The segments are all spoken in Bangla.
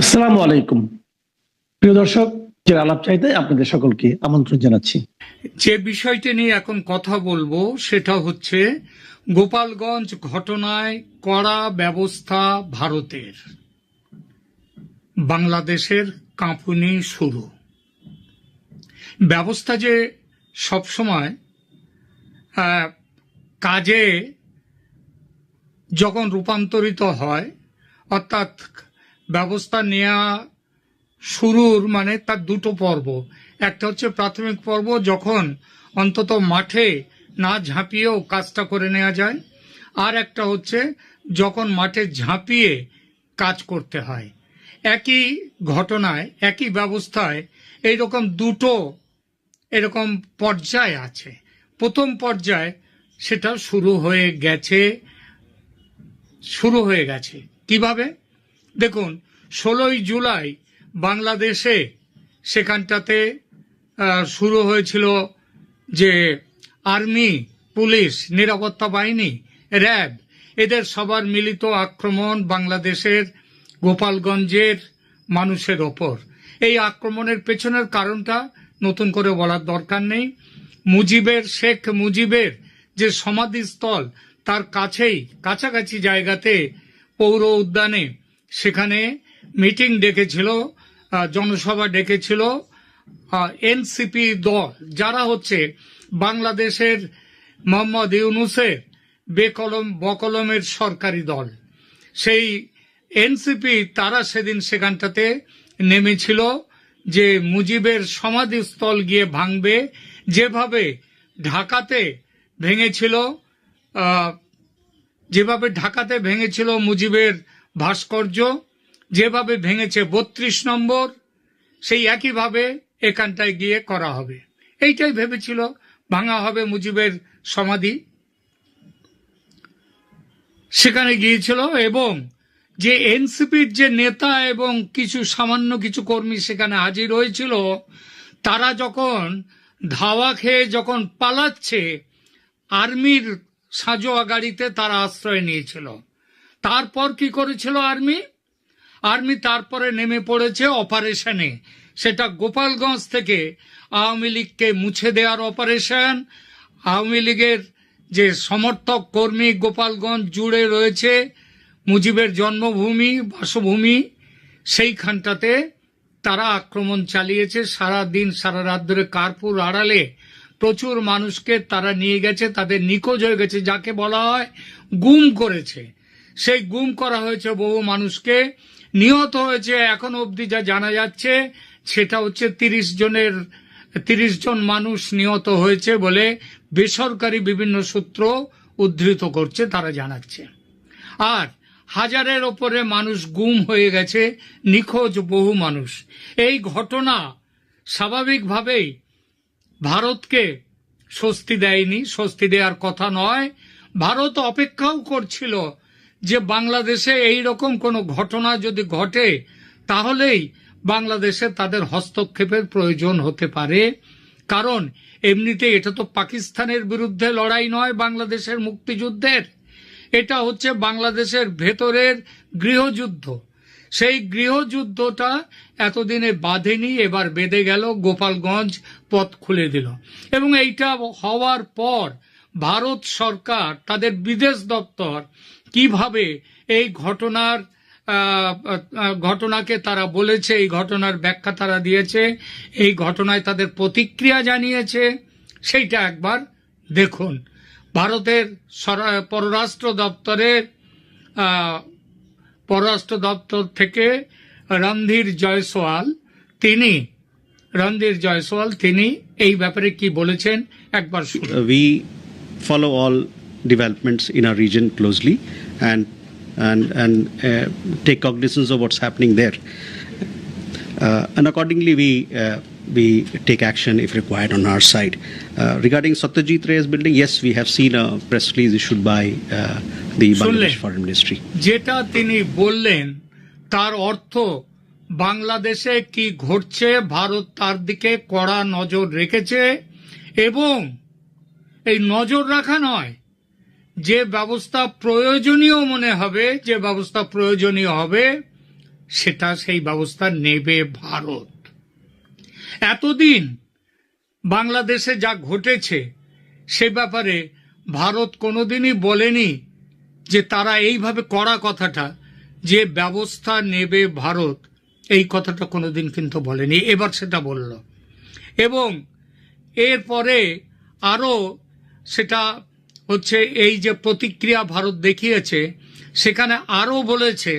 আসসালামু আলাইকুম প্রিয় দর্শক, যারা আলাপ চাইতে আপনাদের সকলকে আমন্ত্রণ জানাচ্ছি। যে বিষয়টি নিয়ে এখন কথা বলবো সেটা হচ্ছে গোপালগঞ্জ ঘটনায় কড়া ব্যবস্থা ভারতের, বাংলাদেশের কাঁপুনি শুরু। ব্যবস্থা যে সবসময় কাজে যখন রূপান্তরিত হয়, অর্থাৎ ব্যবস্থা নেওয়া শুরুর মানে তার দুটো পর্ব। একটা হচ্ছে প্রাথমিক পর্ব, যখন অন্তত মাঠে না ঝাঁপিয়েও কাজটা করে নেওয়া যায়, আর একটা হচ্ছে যখন মাঠে ঝাঁপিয়ে কাজ করতে হয়। একই ঘটনায়, একই ব্যবস্থায় এইরকম দুটো এরকম পর্যায় আছে। প্রথম পর্যায় সেটা শুরু হয়ে গেছে কিভাবে দেখুন। 16ই জুলাই বাংলাদেশে সেখানটাতে শুরু হয়েছিল যে আর্মি, পুলিশ, নিরাপত্তা বাহিনী, র্যাব, এদের সবার মিলিত আক্রমণ বাংলাদেশের গোপালগঞ্জের মানুষের ওপর। এই আক্রমণের পেছনের কারণটা নতুন করে বলার দরকার নেই। শেখ মুজিবের যে সমাধিস্থল, তার কাছাকাছি জায়গাতে পৌর উদ্যানে সেখানে মিটিং ডেকেছিল, জনসভা ডেকেছিল এনসিপি দল, যারা হচ্ছে বাংলাদেশের মোহাম্মদ ইউনূসের বকলমের সরকারি দল। সেই এনসিপি তারা সেদিন সেখানটাতে নেমেছিল যে মুজিবের সমাধিস্থল গিয়ে ভাঙবে। যেভাবে ঢাকাতে ভেঙেছিল মুজিবের ভাস্কর্য, যেভাবে ভেঙেছে 32 নম্বর, সেই একইভাবে এখানটায় গিয়ে করা হবে। এইটাই ভেবেছিল, ভাঙা হবে মুজিবের সমাধি। সেখানে গিয়েছিল এবং যে এনসিপির যে নেতা এবং সামান্য কিছু কর্মী সেখানে হাজির হয়েছিল, তারা যখন ধাওয়া খেয়ে যখন পালাচ্ছে, আর্মির সাঁজোয়া গাড়িতে তারা আশ্রয় নিয়েছিল। তারপর কি করেছিল আর্মি তারপরে নেমে পড়েছে অপারেশনে। সেটা গোপালগঞ্জ থেকে আওয়ামী লীগকে মুছে দেওয়ার অপারেশন। আওয়ামী লীগের যে সমর্থক কর্মী গোপালগঞ্জ জুড়ে রয়েছে, মুজিবের জন্মভূমি, বাসভূমি, সেইখানটাতে তারা আক্রমণ চালিয়েছে। সারা দিন সারা রাত ধরে কার্পুর আড়ালে প্রচুর মানুষকে তারা নিয়ে গেছে, তাদের নিখোঁজ হয়ে গেছে, যাকে বলা হয় গুম করেছে। সেই গুম করা হয়েছে, বহু মানুষকে নিহত হয়েছে। এখনো অবধি যা জানা যাচ্ছে সেটা হচ্ছে 30 জন মানুষ নিহত হয়েছে বলে বেসরকারি বিভিন্ন সূত্র উদ্ধৃত করছে, তারা জানাচ্ছে। আর হাজারের ওপরে মানুষ গুম হয়ে গেছে, নিখোঁজ বহু মানুষ। এই ঘটনা স্বাভাবিকভাবেই ভারতকে স্বস্তি দেয়নি, স্বস্তি দেওয়ার কথা নয়। ভারত অপেক্ষাও করছিল যে বাংলাদেশে এই রকম কোনো ঘটনা যদি ঘটে তাহলেই বাংলাদেশে তাদের হস্তক্ষেপের প্রয়োজন হতে পারে। কারণ এমনিতে এটা তো পাকিস্তানের বিরুদ্ধে লড়াই নয়, বাংলাদেশের মুক্তিযুদ্ধের, এটা হচ্ছে বাংলাদেশের ভেতরের গৃহযুদ্ধ। সেই গৃহযুদ্ধটা এতদিনে বাঁধেনি, এবার বেঁধে গেল, গোপালগঞ্জ পথ খুলে দিল। এবং এইটা হওয়ার পর ভারত সরকার, তাদের বিদেশ দপ্তর কিভাবে এই ঘটনাকে তারা বলেছে, এই ঘটনার ব্যাখ্যা তারা দিয়েছে, এই ঘটনায় তাদের প্রতিক্রিয়া জানিয়েছে, সেইটা একবার দেখুন। ভারতের পররাষ্ট্র দপ্তর থেকে রণধীর জয়সওয়াল তিনি এই ব্যাপারে কি বলেছেন একবার শুনুন। We follow all developments in our region closely and take cognizance of what's happening there. And accordingly, we take action if required on our side. Regarding Satyajit Ray's building, yes, we have seen a press release issued by the Bangladesh Foreign Ministry. যেটা তিনি বললেন তার অর্থ বাংলাদেশে কি ঘটছে ভারত তার দিকে কড়া নজর রেখেছে, এবং এই নজর রাখা নয়, যে ব্যবস্থা প্রয়োজনীয় মনে হবে, যে ব্যবস্থা প্রয়োজনীয় হবে সেই ব্যবস্থা নেবে ভারত। এতদিন বাংলাদেশে যা ঘটেছে সে ব্যাপারে ভারত কোনোদিনই বলেনি যে তারা এইভাবে কড়া কথাটা, যে ব্যবস্থা নেবে ভারত, এই কথাটা কোনোদিন কিন্তু বলেনি। এবার সেটা বলল, এবং এরপরে আরও সেটা হচ্ছে এই যে প্রতিক্রিয়া ভারত দেখিয়েছে, সেখানে আরও বলেছে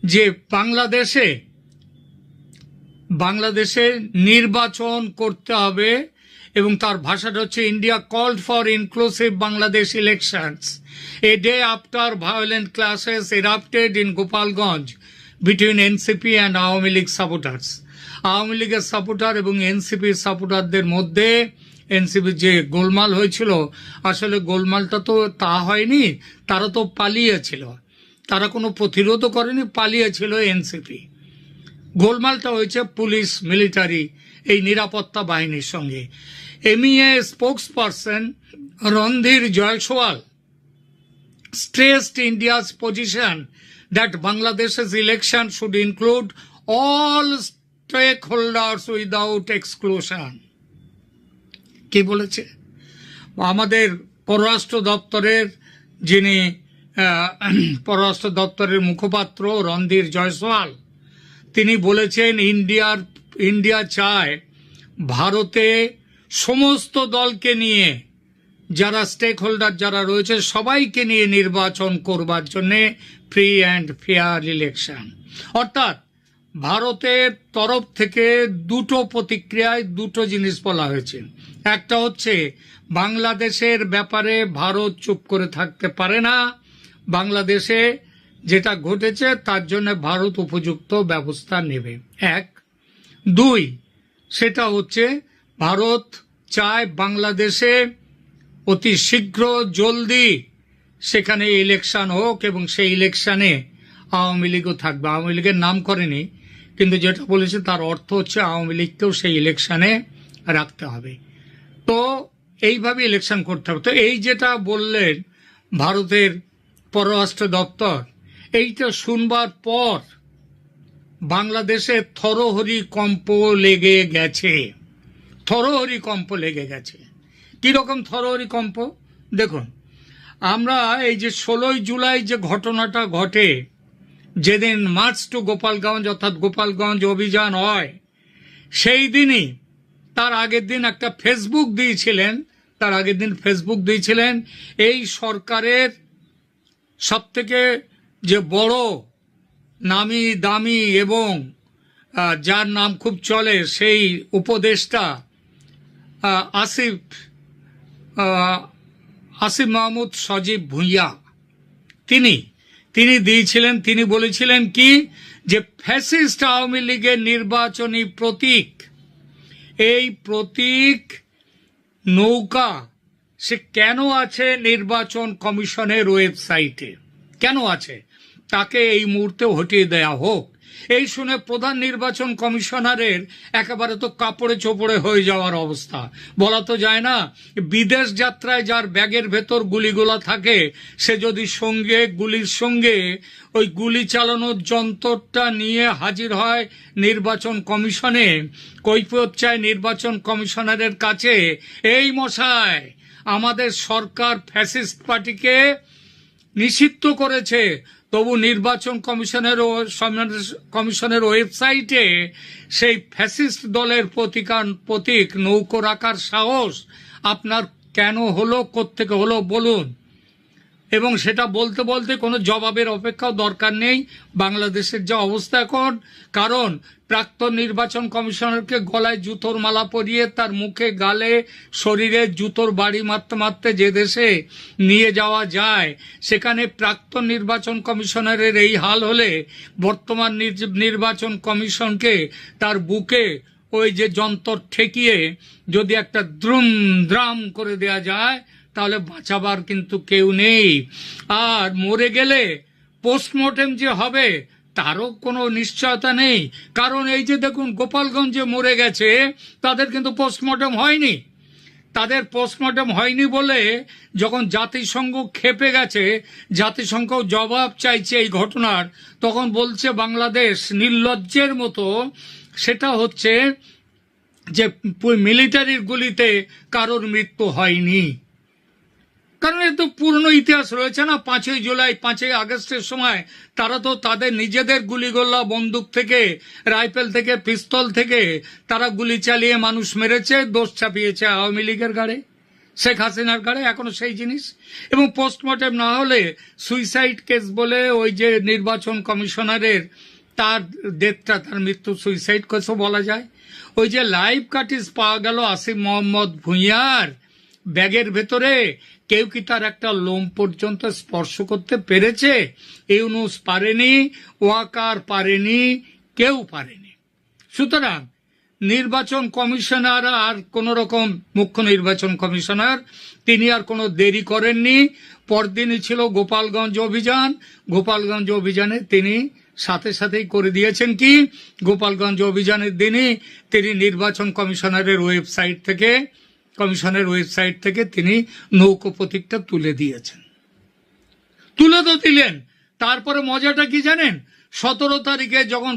যে বাংলাদেশে নির্বাচন করতে হবে, এবং তার ভাষাটা হচ্ছে India called for inclusive Bangladesh elections a day after violent clashes erupted in Gopalganj between NCP and Awami League supporters. Awami লীগের সাপোর্টার এবং এনসিপির সাপোর্টারদের মধ্যে এনসিপির যে গোলমাল হয়েছিল, আসলে গোলমালটা তো তা হয়নি, তারা তো পালিয়েছিল, তারা কোনো প্রতিরোধও করেনি, পালিয়েছিল এনসিপি। গোলমালটা হয়েছে পুলিশ, মিলিটারি, এই নিরাপত্তা বাহিনীর সঙ্গে। MEA spokesperson Randhir Jaiswal stressed India's position that Bangladesh's election should include all stakeholders without exclusion. কি বলেছে? আমাদের পররাষ্ট্র দপ্তরের যিনি পররাষ্ট্র দপ্তরের মুখপাত্র রণধীর জয়সওয়াল, তিনি বলেছেন ইন্ডিয়া চায় ভারতে সমস্ত দলকে নিয়ে, যারা স্টেক হোল্ডার যারা রয়েছে সবাইকে নিয়ে নির্বাচন করবার জন্য ফ্রি অ্যান্ড ফেয়ার ইলেকশন। অর্থাৎ ভারতের তরফ থেকে দুটো প্রতিক্রিয়ায় দুটো জিনিস বলা হয়েছে। একটা হচ্ছে বাংলাদেশের ব্যাপারে ভারত চুপ করে থাকতে পারে না, বাংলাদেশে যেটা ঘটেছে তার জন্য ভারত উপযুক্ত ব্যবস্থা নেবে, এক। দুই, সেটা হচ্ছে ভারত চায় বাংলাদেশে অতি শীঘ্র জলদি সেখানে ইলেকশন হোক, এবং সেই ইলেকশনে আওয়ামী লীগও থাকবে। আওয়ামী লীগের নাম করেনি, কিন্তু যেটা বলেছে তার অর্থ হচ্ছে আওয়ামী লীগকেও সেই ইলেকশনে রাখতে হবে। তো এইভাবে ইলেকশন করতে হবে। তো এই যেটা বললেন ভারতের পররাষ্ট্র দপ্তর, এইটা শুনবার পর বাংলাদেশে থরহরি কম্প লেগে গেছে। কিরকম থরহরি কম্প? দেখুন, আমরা এই যে 16 জুলাই যে ঘটনাটা ঘটে, যেদিন মার্চ টু গোপালগঞ্জ অর্থাৎ গোপালগঞ্জ অভিযান হয়, সেই দিনই তার আগের দিন ফেসবুক দিয়েছিলেন এই সরকারের সবথেকে যে বড় নামি দামি এবং যার নাম খুব চলে সেই উপদেষ্টা আসিফ মাহমুদ সজীব ভুঁইয়া, তিনি দিয়েছিলেন। তিনি বলেছিলেন কি, যে ফ্যাসিস্ট আওয়ামী লীগের নির্বাচনী প্রতীক, এই প্রতীক নৌকা সে কেন আছে নির্বাচন কমিশনের ওয়েবসাইটে, কেন আছে, তাকে এই মুহূর্তে হটিয়ে দেয়া হোক। এই শুনে প্রধান নির্বাচন কমিশনারের একেবারে তো কাপড়ে চোপড়ে হয়ে যাওয়ার অবস্থা। বলা তো যায় না, বিদেশ যাত্রায় যার ব্যাগের ভেতর গুলিগুলা থাকে, সে যদি গুলির সঙ্গে ওই গুলি চালানোর যন্ত্রটা নিয়ে হাজির হয় নির্বাচন কমিশনে, কৈফিয়ত চায় নির্বাচন কমিশনারের কাছে, এই মশাই আমাদের সরকার ফ্যাসিস্ট পার্টিকে নিষিদ্ধ করেছে, তবু নির্বাচন কমিশনের ওয়েবসাইটে সেই ফ্যাসিস্ট দলের প্রতীক নৌকো রাখার সাহস আপনার কেন হলো, কোত্থেকে হলো বলুন। এবং সেটা বলতে বলতে কোনো জবাবের অপেক্ষাও দরকার নেই বাংলাদেশের যা অবস্থা এখন। কারণ প্রাক্তন নির্বাচন কমিশনারকে গলায় জুতোর মালা পরিয়ে তার মুখে গালে শরীরে জুতোর বাড়ি মারতে মারতে যে দেশে নিয়ে যাওয়া যায়, সেখানে প্রাক্তন নির্বাচন কমিশনারের এই হাল হলে বর্তমান নির্বাচন কমিশনকে তার বুকে ওই যে যন্ত্র ঠেকিয়ে যদি একটা দ্রাম করে দেয়া যায়, তাহলে বাঁচাবার কিন্তু কেউ নেই। আর মরে গেলে পোস্টমর্টেম যে হবে তারও কোনো নিশ্চয়তা নেই। কারণ এই যে দেখুন, গোপালগঞ্জে মরে গেছে, তাদের কিন্তু পোস্টমর্টেম হয়নি, তাদের পোস্টমর্টম হয়নি বলে যখন জাতিসংঘ ক্ষেপে গেছে, জাতিসংঘ জবাব চাইছে এই ঘটনার, তখন বলছে বাংলাদেশ নির্লজ্জের মতো, সেটা হচ্ছে যে মিলিটারির গুলিতে কারোর মৃত্যু হয়নি। কারণ এর তো পুরনো ইতিহাস রয়েছে না, 5ই জুলাই 5ই আগস্টের সময় তারা তো তাদের নিজেদের গুলিগোল্লা, বন্দুক থেকে, রাইফেল থেকে, পিস্তল থেকে তারা গুলি চালিয়ে মানুষ মেরেছে, দোষ চাপিয়েছে আওয়ামী লীগের ঘাড়ে, শেখ হাসিনার ঘাড়ে এখনো সেই জিনিস। এবং পোস্টমর্টেম না হলে সুইসাইড কেস বলে ওই যে নির্বাচন কমিশনারের তার ডেথটা, তার মৃত্যু সুইসাইড কেসও বলা যায়। ওই যে লাইভ কাটিস পাওয়া গেল আসিফ মোহাম্মদ ভুঁইয়ার ব্যাগের ভেতরে, কেউ কি তার একটা লোম পর্যন্ত স্পর্শ করতে পেরেছে? ইউনূস পারেনি, ওয়াকার পারেনি, কেউ পারেনি। সুতরাং নির্বাচন কমিশনার আর কোন রকম, মুখ্য নির্বাচন কমিশনার তিনি আর কোনো দেরি করেননি। পরদিনই ছিল গোপালগঞ্জ অভিযান। গোপালগঞ্জ অভিযানে তিনি সাথে সাথেই করে দিয়েছেন কি, গোপালগঞ্জ অভিযানের দিনই তিনি নির্বাচন কমিশনারের ওয়েবসাইট থেকে তিনি নৌকো প্রতীকটা তুলে দিয়েছেন। তুলে তো দিলেন, তারপরে মজাটা কি জানেন? 17 তারিখে যখন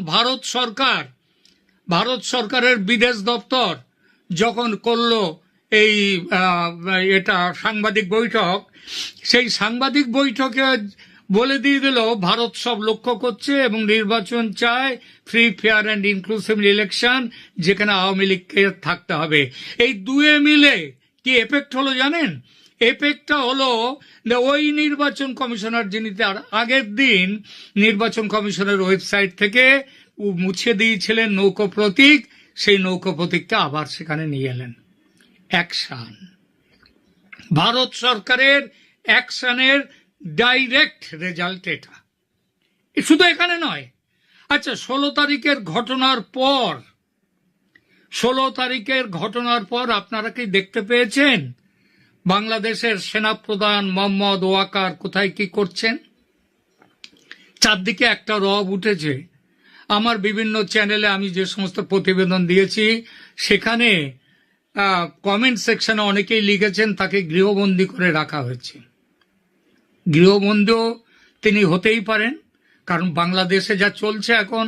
ভারত সরকারের বিদেশ দপ্তর যখন করলো এই এটা সাংবাদিক বৈঠক, সেই সাংবাদিক বৈঠকে বলে দিয়ে দিল ভারত সব লক্ষ্য করছে এবং নির্বাচন চায়, free, fair and inclusive election, যেখানে আওয়ামী লীগকে থাকতে হবে। এই দুয়ে মিলে কি এফেক্ট হলো জানেন? এফেক্টটা হলো ওই নির্বাচন কমিশনার যিনি তার আগের দিন নির্বাচন কমিশনের ওয়েবসাইট থেকে মুছে দিয়েছিলেন নৌকো প্রতীক, সেই নৌকো প্রতীকটা আবার সেখানে নিয়ে এলেন। অ্যাকশন, ভারত সরকারের অ্যাকশনের ডাইরেক্ট রেজাল্ট এটা। শুধু এখানে নয়। আচ্ছা, 16 তারিখের ঘটনার পর আপনারা কি দেখতে পেয়েছেন বাংলাদেশের সেনাপ্রধান মোহাম্মদ ওয়াকার কোথায় কি করছেন? চারদিকে একটা রব উঠেছে। আমার বিভিন্ন চ্যানেলে আমি যে সমস্ত প্রতিবেদন দিয়েছি সেখানে কমেন্ট সেকশনে অনেকেই লিখেছেন তাকে গৃহবন্দী করে রাখা হয়েছে। গৃহবন্দীও তিনি হতেই পারেন, কারণ বাংলাদেশে যা চলছে এখন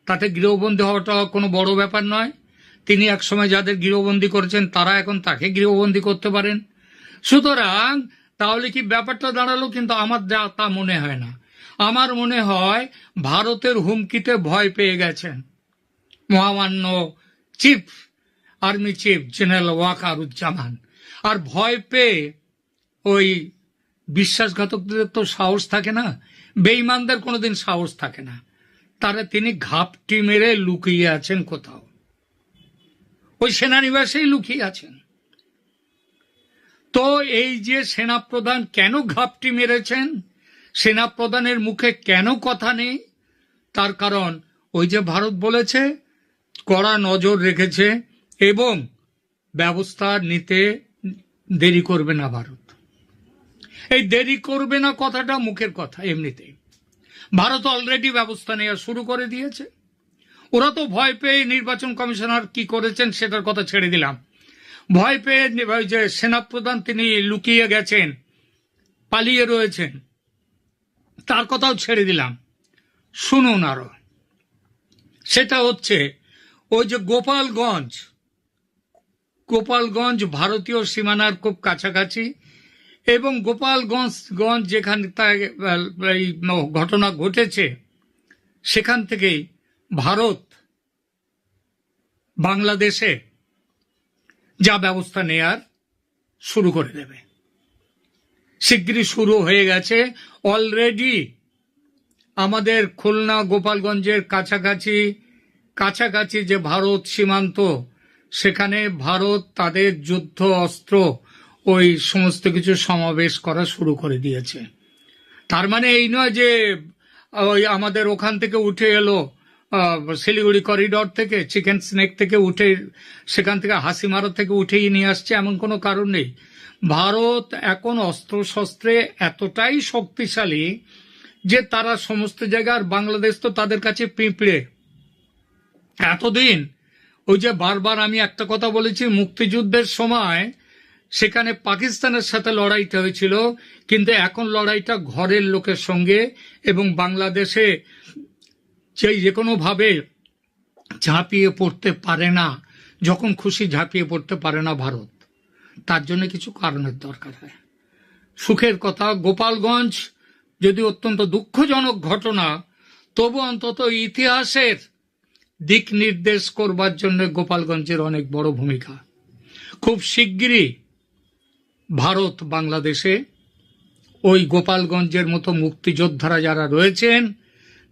তাতে গৃহবন্দী হওয়াটা কোনো বড় ব্যাপার নয়। তিনি একসময় যাদের গৃহবন্দী করেছেন তারা এখন তাকে গৃহবন্দী করতে পারেন। সুতরাং তাহলে কি ব্যাপারটা দাঁড়ালো? কিন্তু আমার যা তা মনে হয় না। আমার মনে হয় ভারতের হুমকিতে ভয় পেয়ে গেছেন মহামান্য আর্মি চিফ জেনারেল ওয়াকারুজ্জামান। আর ভয় পেয়ে ওই বিশ্বাসঘাতকদের তো সাহস থাকে না, বেঈমানদের কোনোদিন সাহস থাকে না, তারা তিনি ঘাপটি মেরে লুকিয়ে আছেন কোথাও, ওই সেনানিবাসেই লুকিয়ে আছেন। তো এই যে সেনাপ্রধান কেন ঘাপটি মেরেছেন, সেনাপ্রধানের মুখে কেন কথা নেই, তার কারণ ওই যে ভারত বলেছে কড়া নজর রেখেছে এবং ব্যবস্থা নিতে দেরি করবে না ভারত। এই দেরি করবে না কথাটা মুখের কথা, এমনিতেই ভারত অলরেডি ব্যবস্থা নেওয়া শুরু করে দিয়েছে। ওরা তো ভয় পেয়ে নির্বাচন কমিশনার কি করেছেন সেটার কথা ছেড়ে দিলাম, ভয় পেয়ে যে সেনাপ্রধান তিনি লুকিয়ে গেছেন, পালিয়ে রয়েছেন, তার কথাও ছেড়ে দিলাম। শুনুন আরো, সেটা হচ্ছে ওই যে গোপালগঞ্জ ভারতীয় সীমানার খুব কাছাকাছি, এবং গোপালগঞ্জ যেখানে এই ঘটনা ঘটেছে সেখান থেকেই ভারত বাংলাদেশে যা ব্যবস্থা নেয়ার শুরু করে দেবে। শিগগিরই শুরু হয়ে গেছে অলরেডি। আমাদের খুলনা গোপালগঞ্জের কাছাকাছি যে ভারত সীমান্ত, সেখানে ভারত তাদের যুদ্ধ অস্ত্র ওই সমস্ত কিছু সমাবেশ করা শুরু করে দিয়েছে। তার মানে এই নয় যে ওই আমাদের ওখান থেকে উঠে এলো শিলিগুড়ি করিডর থেকে, চিকেন স্নেক থেকে উঠে, সেখান থেকে হাসিমারা থেকে উঠেই নিয়ে আসছে, এমন কোনো কারণ নেই। ভারত এখন অস্ত্রশস্ত্রে এতটাই শক্তিশালী যে তারা সমস্ত জায়গার, বাংলাদেশ তো তাদের কাছে পিঁপড়ে। এতদিন ওই যে বারবার আমি একটা কথা বলেছি, মুক্তিযুদ্ধের সময় সেখানে পাকিস্তানের সাথে লড়াইটা হয়েছিল, কিন্তু এখন লড়াইটা ঘরের লোকের সঙ্গে, এবং বাংলাদেশে যে কোনো ভাবে ঝাঁপিয়ে পড়তে পারে না, যখন খুশি ঝাঁপিয়ে পড়তে পারে না ভারত। তার জন্য কিছু কারণের দরকার হয়। সুখের কথা, গোপালগঞ্জ যদি অত্যন্ত দুঃখজনক ঘটনা, তবু অন্তত ইতিহাসের দিক নির্দেশ করবার জন্য গোপালগঞ্জের অনেক বড় ভূমিকা। খুব শিগগিরই ভারত বাংলাদেশে ওই গোপালগঞ্জের মতো মুক্তিযোদ্ধারা যারা রয়েছেন,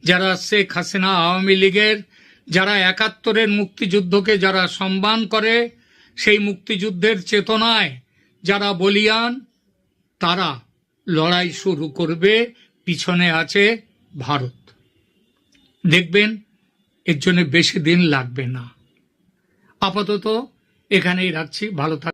যারা শেখ হাসিনা আওয়ামী লীগের, যারা ৭১-এর মুক্তিযুদ্ধকে যারা সম্মান করে, সেই মুক্তিযুদ্ধের চেতনায় যারা বলিয়ান, তারা লড়াই শুরু করবে। পিছনে আছে ভারত। দেখবেন এর জন্য বেশি দিন লাগবে না। আপাতত এখানেই রাখছি। ভালো থাকবেন।